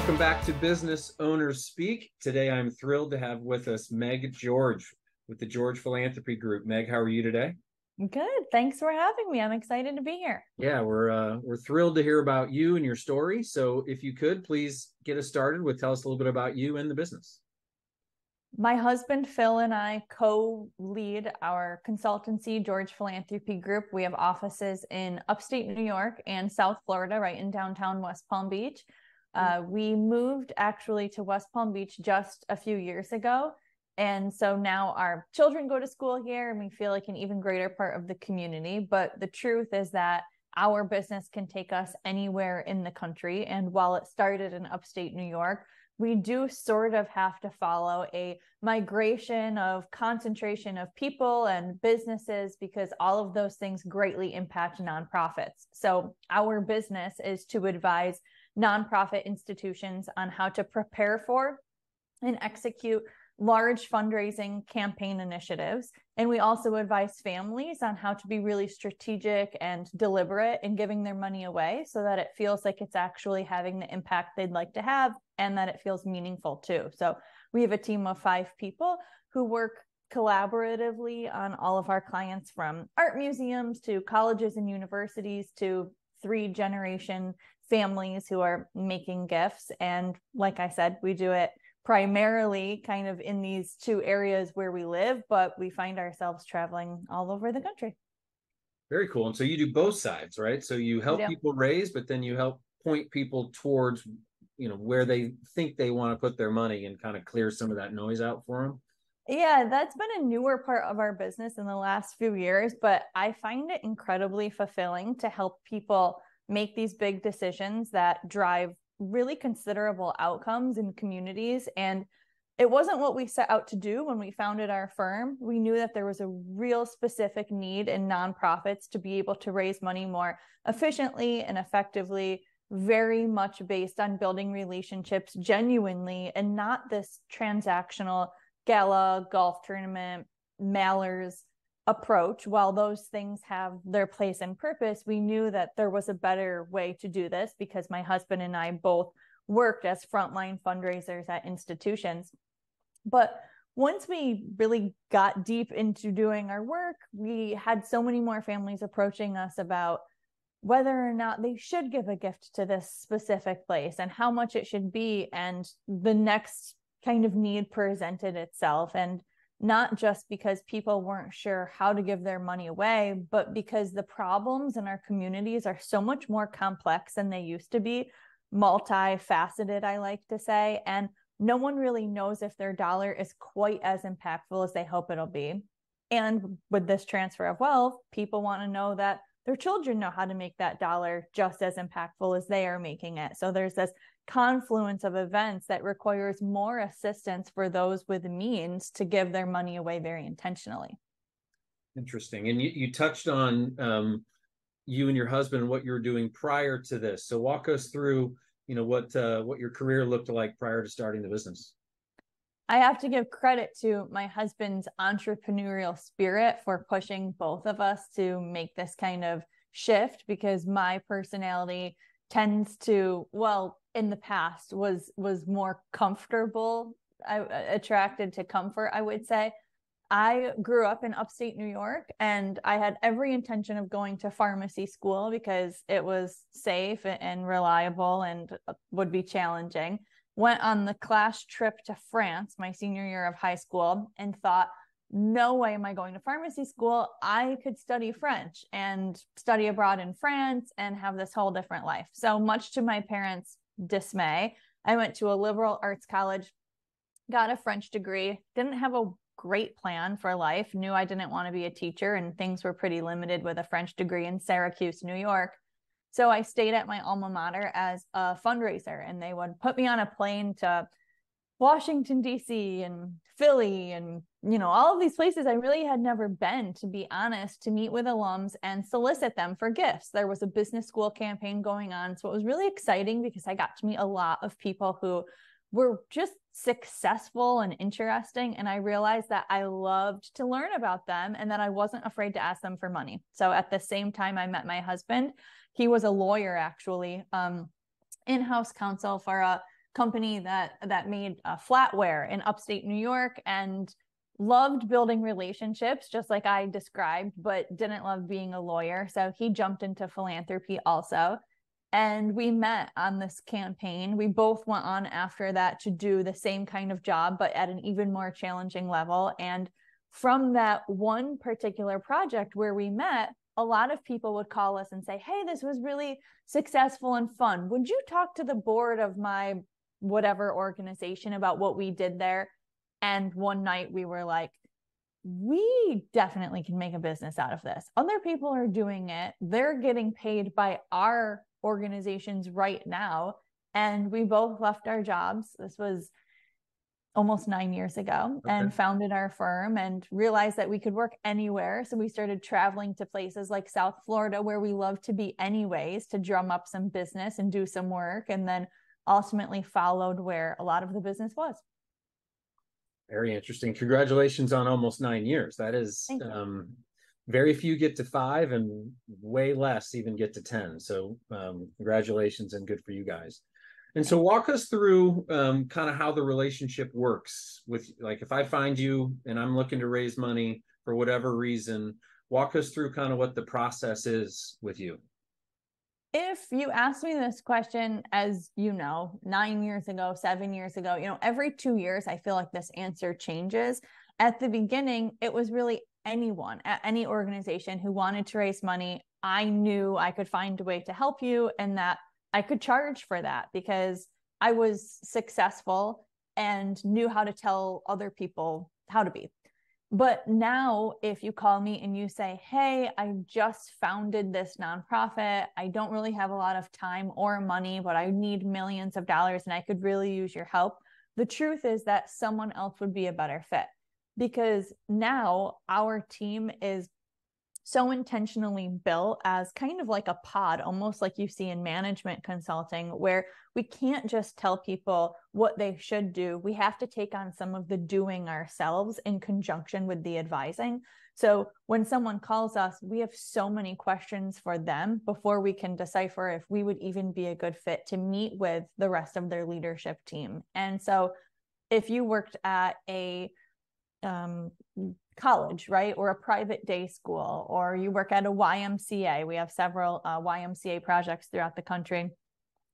Welcome back to Business Owners Speak. Today, I'm thrilled to have with us Meg George with the George Philanthropy Group. Meg, how are you today? Good. Thanks for having me. I'm excited to be here. Yeah, we're thrilled to hear about you and your story. So, if you could, please get us started with tell us a little bit about you and the business. My husband, Phil, and I co-lead our consultancy, George Philanthropy Group. We have offices in upstate New York and South Florida, right in downtown West Palm Beach. We moved actually to West Palm Beach just a few years ago. And so now our children go to school here and we feel like an even greater part of the community. But the truth is that our business can take us anywhere in the country. And while it started in upstate New York, we do sort of have to follow a migration of concentration of people and businesses because all of those things greatly impact nonprofits. So our business is to advise nonprofit institutions on how to prepare for and execute large fundraising campaign initiatives. And we also advise families on how to be really strategic and deliberate in giving their money away so that it feels like it's actually having the impact they'd like to have and that it feels meaningful too. So we have a team of 5 people who work collaboratively on all of our clients, from art museums to colleges and universities to 3-generation families who are making gifts. And like I said, we do it primarily kind of in these 2 areas where we live, but we find ourselves traveling all over the country. Very cool. And so you do both sides, right? So you help people raise, but then you help point people towards, where they think they want to put their money and kind of clear some of that noise out for them. Yeah, that's been a newer part of our business in the last few years, but I find it incredibly fulfilling to help people make these big decisions that drive really considerable outcomes in communities. And it wasn't what we set out to do when we founded our firm. We knew that there was a real specific need in nonprofits to be able to raise money more efficiently and effectively, very much based on building relationships genuinely and not this transactional gala, golf tournament, mailers approach. While those things have their place and purpose, we knew that there was a better way to do this because my husband and I both worked as frontline fundraisers at institutions. But once we really got deep into doing our work, we had so many more families approaching us about whether or not they should give a gift to this specific place and how much it should be. And the next kind of need presented itself. And not just because people weren't sure how to give their money away, but because the problems in our communities are so much more complex than they used to be, multifaceted, I like to say. And no one really knows if their dollar is quite as impactful as they hope it'll be. And with this transfer of wealth, people want to know that their children know how to make that dollar just as impactful as they are making it. So there's this confluence of events that requires more assistance for those with means to give their money away very intentionally. Interesting. And you touched on you and your husband and what you were doing prior to this. So walk us through, what your career looked like prior to starting the business. I have to give credit to my husband's entrepreneurial spirit for pushing both of us to make this kind of shift, because my personality tends to, well, in the past was more comfortable, attracted to comfort, I would say. I grew up in upstate New York and I had every intention of going to pharmacy school because it was safe and reliable and would be challenging. Went on the class trip to France my senior year of high school and thought, no way am I going to pharmacy school. I could study French and study abroad in France and have this whole different life. So much to my parents' dismay, I went to a liberal arts college, got a French degree, didn't have a great plan for life, knew I didn't want to be a teacher and things were pretty limited with a French degree in Syracuse, New York. So I stayed at my alma mater as a fundraiser, and they would put me on a plane to Washington, D.C. and Philly and, all of these places I really had never been, to be honest, to meet with alums and solicit them for gifts. There was a business school campaign going on. So it was really exciting because I got to meet a lot of people who were just successful and interesting. And I realized that I loved to learn about them and that I wasn't afraid to ask them for money. So at the same time I met my husband, he was a lawyer, actually, in-house counsel for a company that made flatware in upstate New York, and loved building relationships just like I described, but didn't love being a lawyer. So he jumped into philanthropy also. And we met on this campaign. We both went on after that to do the same kind of job, but at an even more challenging level. And from that one particular project where we met, a lot of people would call us and say, hey, this was really successful and fun. Would you talk to the board of my whatever organization about what we did there? And one night we were like, we definitely can make a business out of this. Other people are doing it. They're getting paid by our organizations right now. And we both left our jobs. This was almost 9 years ago, and founded our firm and realized that we could work anywhere. So we started traveling to places like South Florida, where we love to be anyways, to drum up some business and do some work. And then ultimately followed where a lot of the business was. Very interesting. Congratulations on almost 9 years. That is very few get to 5, and way less even get to 10. So congratulations, and good for you guys. And so walk us through kind of how the relationship works with, like, if I find you and I'm looking to raise money for whatever reason, walk us through kind of what the process is with you. If you asked me this question, as you know, 9 years ago, 7 years ago, every 2 years, I feel like this answer changes. At the beginning, it was really anyone at any organization who wanted to raise money. I knew I could find a way to help you, and that I could charge for that because I was successful and knew how to tell other people how to be. But now if you call me and you say, hey, I just founded this nonprofit, I don't really have a lot of time or money, but I need millions of dollars and I could really use your help. The truth is that someone else would be a better fit, because now our team is so intentionally built as kind of like a pod, almost like you see in management consulting, where we can't just tell people what they should do. We have to take on some of the doing ourselves in conjunction with the advising. So when someone calls us, we have so many questions for them before we can decipher if we would even be a good fit to meet with the rest of their leadership team. And so if you worked at a college, right, or a private day school, or you work at a YMCA, we have several YMCA projects throughout the country,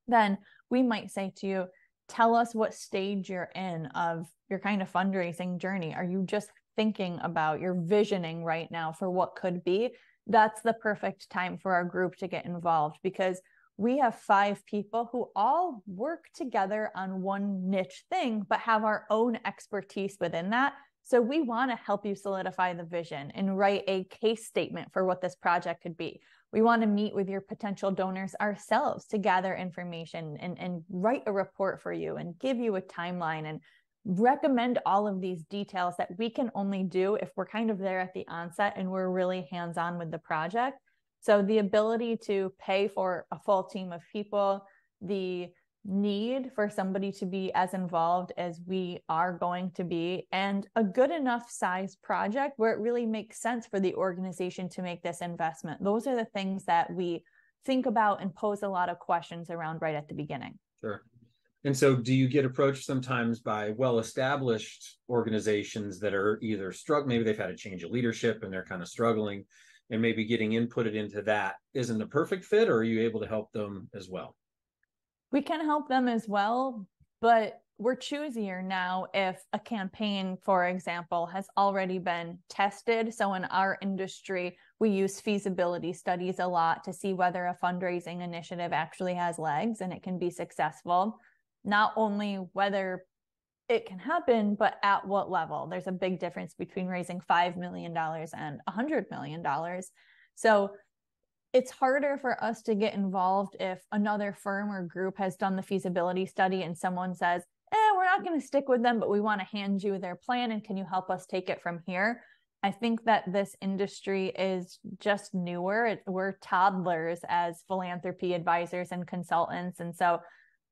then we might say to you, tell us what stage you're in of your kind of fundraising journey. Are you just thinking about, you're visioning right now for what could be? That's the perfect time for our group to get involved, because we have 5 people who all work together on one niche thing, but have our own expertise within that. So we want to help you solidify the vision and write a case statement for what this project could be. We want to meet with your potential donors ourselves to gather information and write a report for you and give you a timeline and recommend all of these details that we can only do if we're kind of there at the onset and we're really hands-on with the project. So the ability to pay for a full team of people, the need for somebody to be as involved as we are going to be, and a good enough size project where it really makes sense for the organization to make this investment. Those are the things that we think about and pose a lot of questions around right at the beginning. Sure. And so do you get approached sometimes by well-established organizations that are either struggling, maybe they've had a change of leadership and they're kind of struggling, and maybe getting inputted into that isn't a perfect fit, or are you able to help them as well? We can help them as well, but we're choosier now if a campaign, for example, has already been tested. So in our industry, we use feasibility studies a lot to see whether a fundraising initiative actually has legs and it can be successful. Not only whether it can happen, but at what level. There's a big difference between raising $5 million and $100 million. So it's harder for us to get involved if another firm or group has done the feasibility study and someone says, we're not going to stick with them, but we want to hand you their plan, and can you help us take it from here? I think that this industry is just newer. We're toddlers as philanthropy advisors and consultants. And so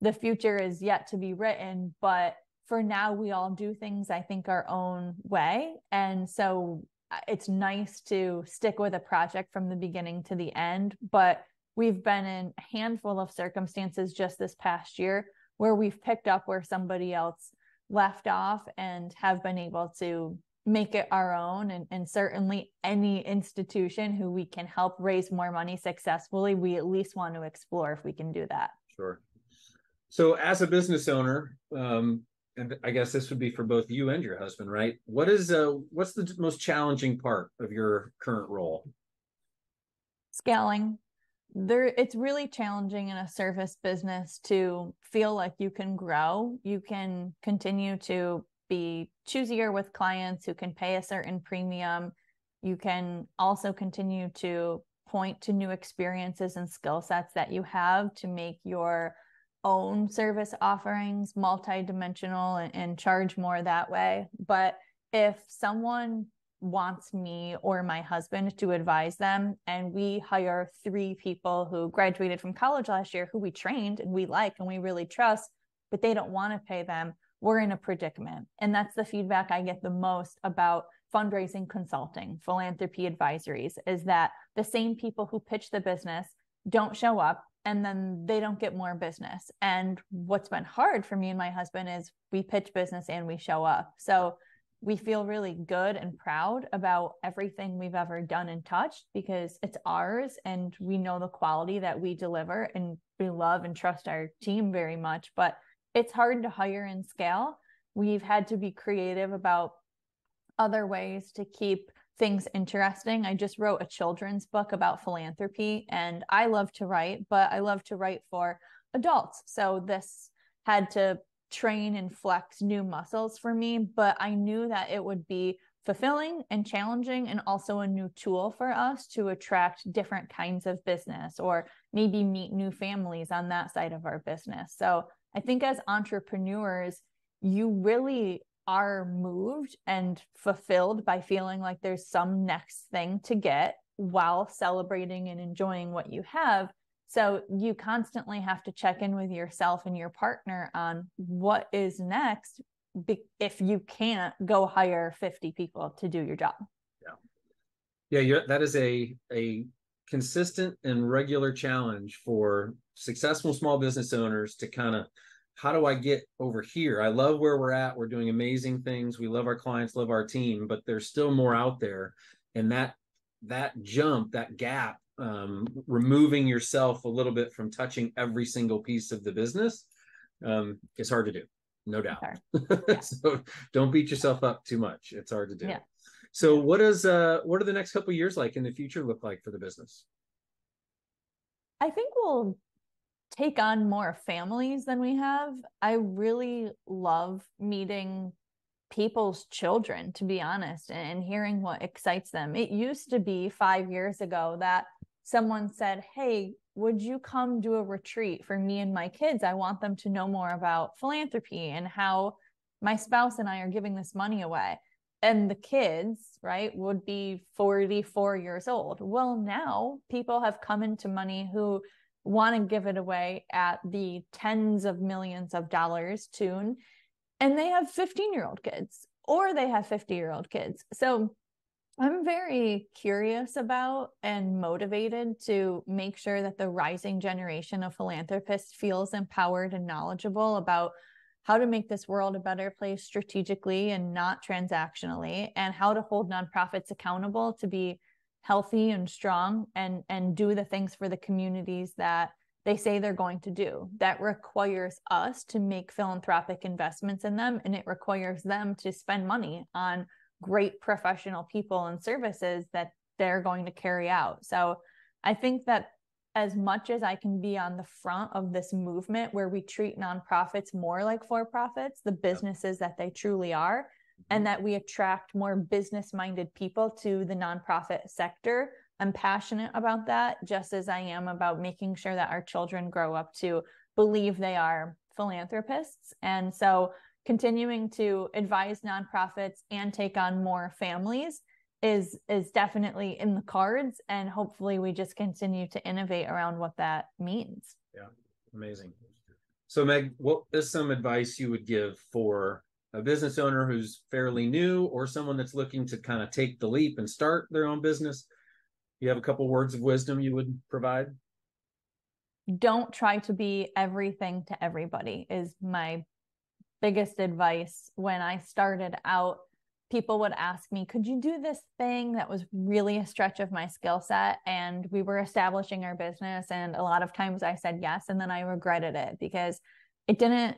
the future is yet to be written, but for now, we all do things, I think, our own way. And so it's nice to stick with a project from the beginning to the end, but we've been in a handful of circumstances just this past year where we've picked up where somebody else left off and have been able to make it our own. And certainly any institution who we can help raise more money successfully, we at least want to explore if we can do that. Sure. So as a business owner, and I guess this would be for both you and your husband, right? What's the most challenging part of your current role? Scaling. It's really challenging in a service business to feel like you can grow. You can continue to be choosier with clients who can pay a certain premium. You can also continue to point to new experiences and skill sets that you have to make your own service offerings multidimensional and charge more that way. But if someone wants me or my husband to advise them, and we hire 3 people who graduated from college last year who we trained and we like and we really trust, but they don't want to pay them, we're in a predicament. And that's the feedback I get the most about fundraising consulting, philanthropy advisories, is that the same people who pitch the business don't show up, and then they don't get more business. And what's been hard for me and my husband is we pitch business and we show up. So we feel really good and proud about everything we've ever done and touched because it's ours and we know the quality that we deliver, and we love and trust our team very much. But it's hard to hire and scale. We've had to be creative about other ways to keep things interesting. I just wrote a children's book about philanthropy, and I love to write, but I love to write for adults. So this had to train and flex new muscles for me, but I knew that it would be fulfilling and challenging and also a new tool for us to attract different kinds of business or maybe meet new families on that side of our business. So I think as entrepreneurs, you really are moved and fulfilled by feeling like there's some next thing to get while celebrating and enjoying what you have. So you constantly have to check in with yourself and your partner on what is next if you can't go hire 50 people to do your job. Yeah, that is a consistent and regular challenge for successful small business owners to kind of, how do I get over here? I love where we're at. We're doing amazing things. We love our clients, love our team, but there's still more out there. And that jump, that gap, removing yourself a little bit from touching every single piece of the business is hard to do, no doubt. Yeah. So don't beat yourself up too much. It's hard to do. Yeah. So what are the next couple of years like in the future look like for the business? I think we'll take on more families than we have. I really love meeting people's children, to be honest, and hearing what excites them. It used to be 5 years ago that someone said, hey, would you come do a retreat for me and my kids? I want them to know more about philanthropy and how my spouse and I are giving this money away. And the kids, right, would be 44 years old. Well, now people have come into money who want to give it away at the tens of millions of dollars tune, and they have 15-year-old kids or they have 50-year-old kids. So I'm very curious about and motivated to make sure that the rising generation of philanthropists feels empowered and knowledgeable about how to make this world a better place strategically and not transactionally, and how to hold nonprofits accountable to be healthy and strong and do the things for the communities that they say they're going to do. That requires us to make philanthropic investments in them, and it requires them to spend money on great professional people and services that they're going to carry out. So I think that as much as I can be on the front of this movement where we treat nonprofits more like for-profits, the businesses that they truly are, and that we attract more business-minded people to the nonprofit sector, I'm passionate about that, just as I am about making sure that our children grow up to believe they are philanthropists. And so continuing to advise nonprofits and take on more families is definitely in the cards, and hopefully we just continue to innovate around what that means. Yeah, amazing. So Meg, what is some advice you would give for a business owner who's fairly new or someone that's looking to kind of take the leap and start their own business? You have a couple words of wisdom you would provide? don't try to be everything to everybody is my biggest advice. When I started out, people would ask me, could you do this thing that was really a stretch of my skill set? And we were establishing our business. And a lot of times I said yes. And then I regretted it because it didn't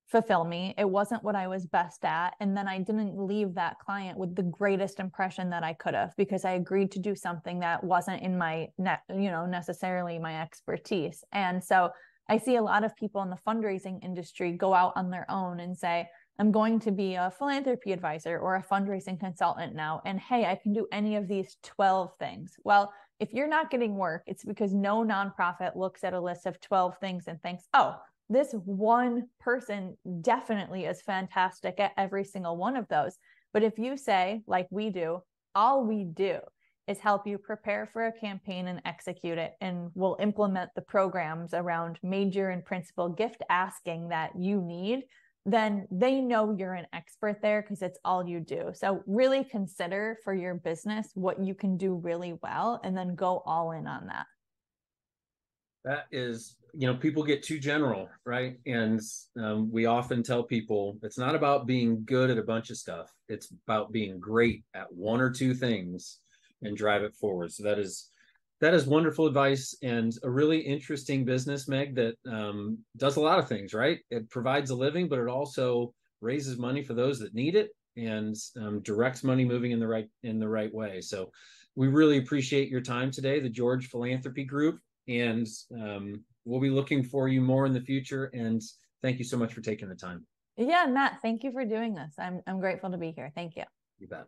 fulfill me. It wasn't what I was best at. And then I didn't leave that client with the greatest impression that I could have, because I agreed to do something that wasn't in my, necessarily my expertise. And so I see a lot of people in the fundraising industry go out on their own and say, I'm going to be a philanthropy advisor or a fundraising consultant now. And hey, I can do any of these 12 things. Well, if you're not getting work, it's because no nonprofit looks at a list of 12 things and thinks, oh, this one person definitely is fantastic at every single one of those. But if you say, like we do, all we do is help you prepare for a campaign and execute it, and we'll implement the programs around major and principal gift asking that you need, then they know you're an expert there because it's all you do. So really consider for your business what you can do really well, and then go all in on that. That is, people get too general, right? And we often tell people it's not about being good at a bunch of stuff. It's about being great at one or two things and drive it forward. So that is wonderful advice, and a really interesting business, Meg, that does a lot of things, right? It provides a living, but it also raises money for those that need it, and directs money moving in the right way. So we really appreciate your time today, the George Philanthropy Group, and we'll be looking for you more in the future. And thank you so much for taking the time. Yeah, Matt, thank you for doing this. I'm grateful to be here. Thank you. You bet.